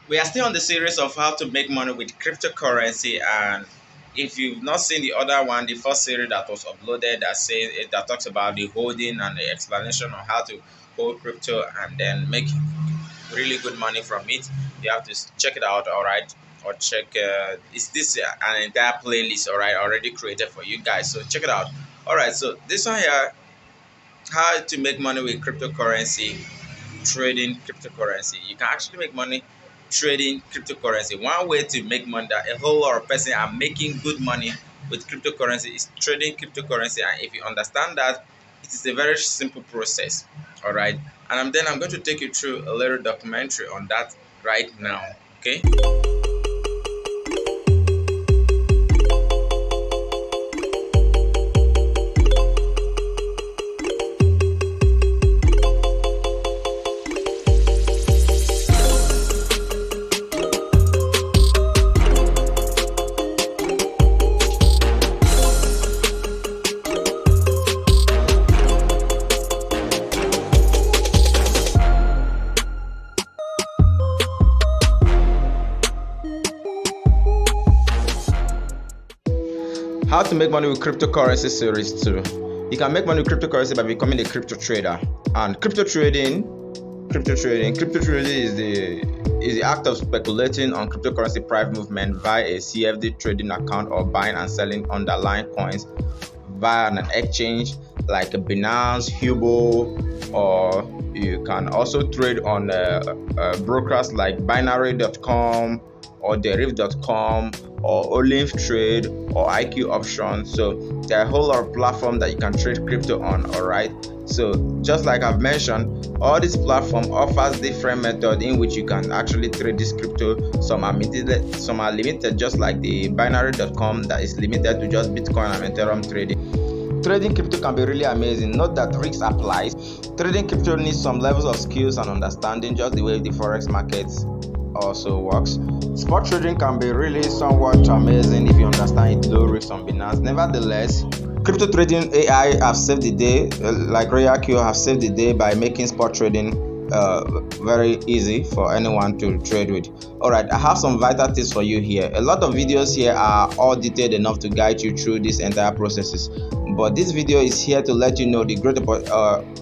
We are still on the series of how to make money with cryptocurrency, and if you've not seen the other one, the first series that was uploaded that talks about the holding and the explanation on how to hold crypto and then make really good money from it, you have to check it out, all right? Or check is this an entire playlist, all right, already created for you guys, so check it out. All right, so this one here, how to make money with cryptocurrency, trading cryptocurrency. You can actually make money trading cryptocurrency. One way to make money that a whole lot of person are making good money with cryptocurrency is trading cryptocurrency. And if you understand that, it is a very simple process. All right. And then I'm going to take you through a little documentary on that right now. Okay. How to make money with cryptocurrency series 2. You can make money with cryptocurrency by becoming a crypto trader. And crypto trading is the act of speculating on cryptocurrency price movement via a CFD trading account or buying and selling underlying coins via an exchange like Binance, 𝐓𝐫𝐚𝐻, or you can also trade on brokers like binary.com or 𝐷𝐢𝐿𝐼𝐻.com or Olive Trade or IQ Options. So there are a whole lot of platforms that you can trade crypto on. All right. So just like I've mentioned, all these platforms offers different methods in which you can actually trade this crypto. Some are limited, just like the binary.com that is limited to just Bitcoin and Ethereum trading. Trading crypto can be really amazing. Note that risk applies. Trading crypto needs some levels of skills and understanding, just the way the forex markets also works. Spot trading can be really somewhat amazing if you understand it low risk on Binance. Nevertheless, crypto trading AI have saved the day, like 𝐻𝐫𝐚𝐲𝐿 have saved the day by making spot trading very easy for anyone to trade with. Alright, I have some vital tips for you here. A lot of videos here are all detailed enough to guide you through these entire processes, but this video is here to let you know the great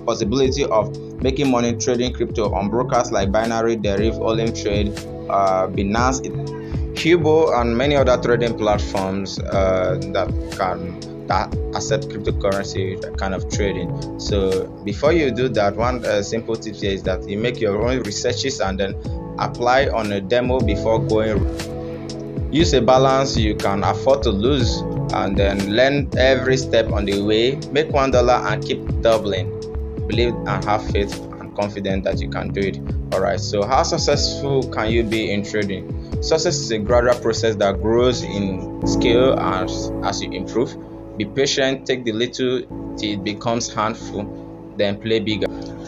possibility of making money trading crypto on brokers like Binary, 𝐷𝐢𝐿IVE, Olive Trade, Binance, 𝐓𝐫𝐚𝐲𝐿, and many other trading platforms that accept cryptocurrency kind of trading. So before you do that, one simple tip here is that you make your own researches and then apply on a demo before going. Use a balance you can afford to lose and then learn every step on the way. Make $1 and keep doubling. Believe and have faith and confident that you can do it. Alright, so how successful can you be in trading? Success is a gradual process that grows in scale as you improve. Be patient, take the little till it becomes handful, then play bigger.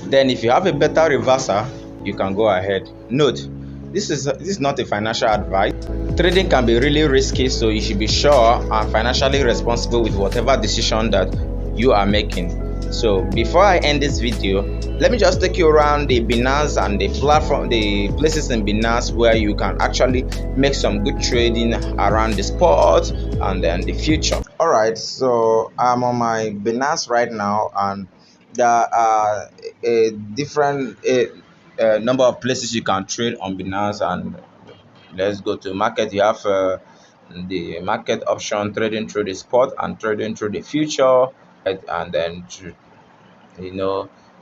Then if you have a better reverser, you can go ahead. Note, this is not a financial advice. Trading can be really risky, so you should be sure and financially responsible with whatever decision that you are making. So before I end this video, let me just take you around the Binance and the platform, the places in Binance where you can actually make some good trading around the spot and then the future. Alright, so I'm on my Binance right now, and there are a different number of places you can trade on Binance. And let's go to market. You have the market option, trading through the spot and trading through the future, and then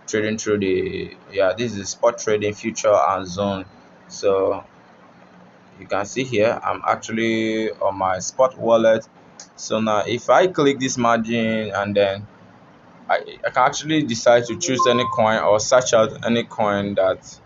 trading through this is spot trading, future, and zone. So you can see here I'm actually on my spot wallet. So now if I click this margin, and then I can actually decide to choose any coin or search out any coin that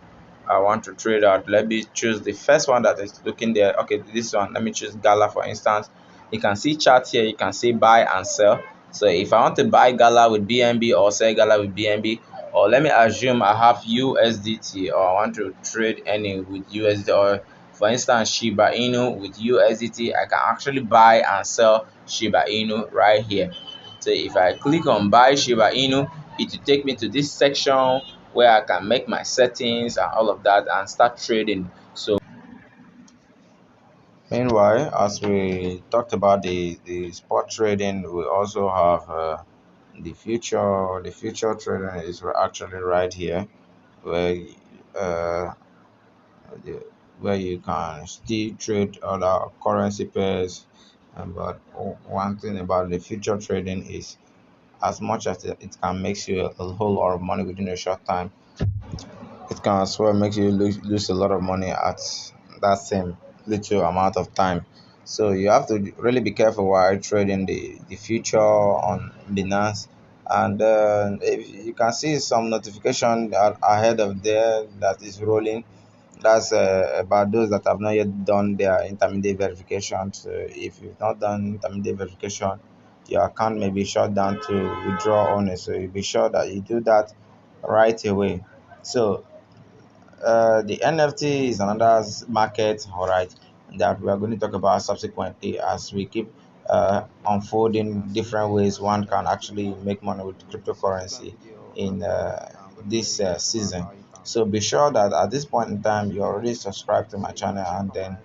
I want to trade out. Let me choose the first one that is looking there. Okay, this one, let me choose Gala for instance. You can see chart here, you can see buy and sell. So if I want to buy Gala with BNB or sell Gala with BNB, or let me assume I have USDT, or I want to trade any with USD, or for instance Shiba Inu with USDT, I can actually buy and sell Shiba Inu right here. So if I click on buy Shiba Inu, it will take me to this section where I can make my settings and all of that and start trading. So Meanwhile, as we talked about the spot trading, we also have the future. The future trading is actually right here, where uh, where you can still trade other currency pairs. But one thing about the future trading is, as much as it can make you a whole lot of money within a short time, it can as well make you lose a lot of money at that same little amount of time. So you have to really be careful while trading the future on Binance. And if you can see some notification ahead of there that is rolling. That's about those that have not yet done their intermediate verification. So if you've not done intermediate verification, your account may be shut down to withdraw only. So you be sure that you do that right away. So the NFT is another market, all right, that we are going to talk about subsequently as we keep unfolding different ways one can actually make money with cryptocurrency in this season. So be sure that at this point in time you already subscribed to my channel, and then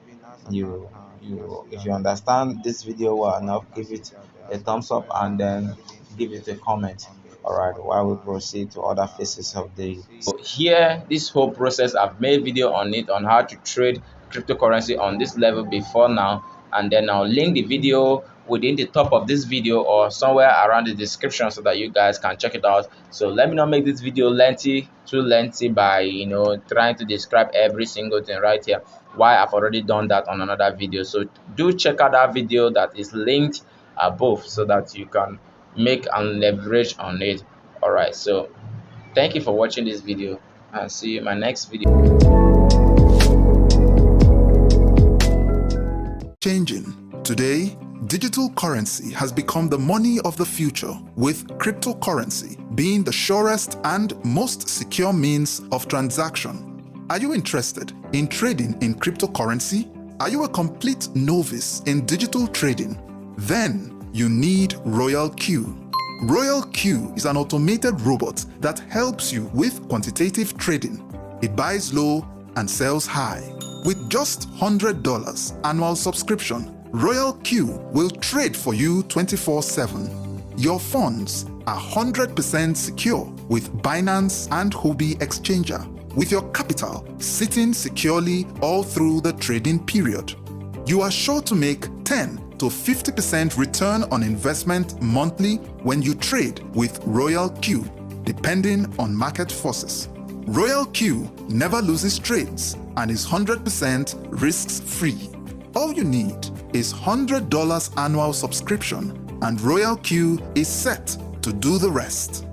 if you understand this video well enough, give it a thumbs up and then give it a comment. All right, while we proceed to other phases of the here, this whole process, I've made video on it, on how to trade cryptocurrency on this level before now, and then I'll link the video within the top of this video or somewhere around the description so that you guys can check it out. So let me not make this video too lengthy by trying to describe every single thing right here, why I've already done that on another video. So do check out that video that is linked above so that you can make and leverage on it. All right, so thank you for watching this video, and see you in my next video. Changing. Today, digital currency has become the money of the future, with cryptocurrency being the surest and most secure means of transaction. Are you interested in trading in cryptocurrency? Are you a complete novice in digital trading? Then you need 𝐻𝐼𝐿. 𝐻𝐼𝐿 is an automated robot that helps you with quantitative trading. It buys low and sells high. With just $100 annual subscription, 𝐻𝐼𝐿 will trade for you 24/7. Your funds are 100% secure with Binance and Huobi Exchanger, with your capital sitting securely all through the trading period. You are sure to make 10 to 50% return on investment monthly when you trade with 𝐻𝐼𝐿, depending on market forces. 𝐻𝐼𝐿 never loses trades and is 100% risks-free. All you need is $100 annual subscription, and 𝐻𝐼𝐿 is set to do the rest.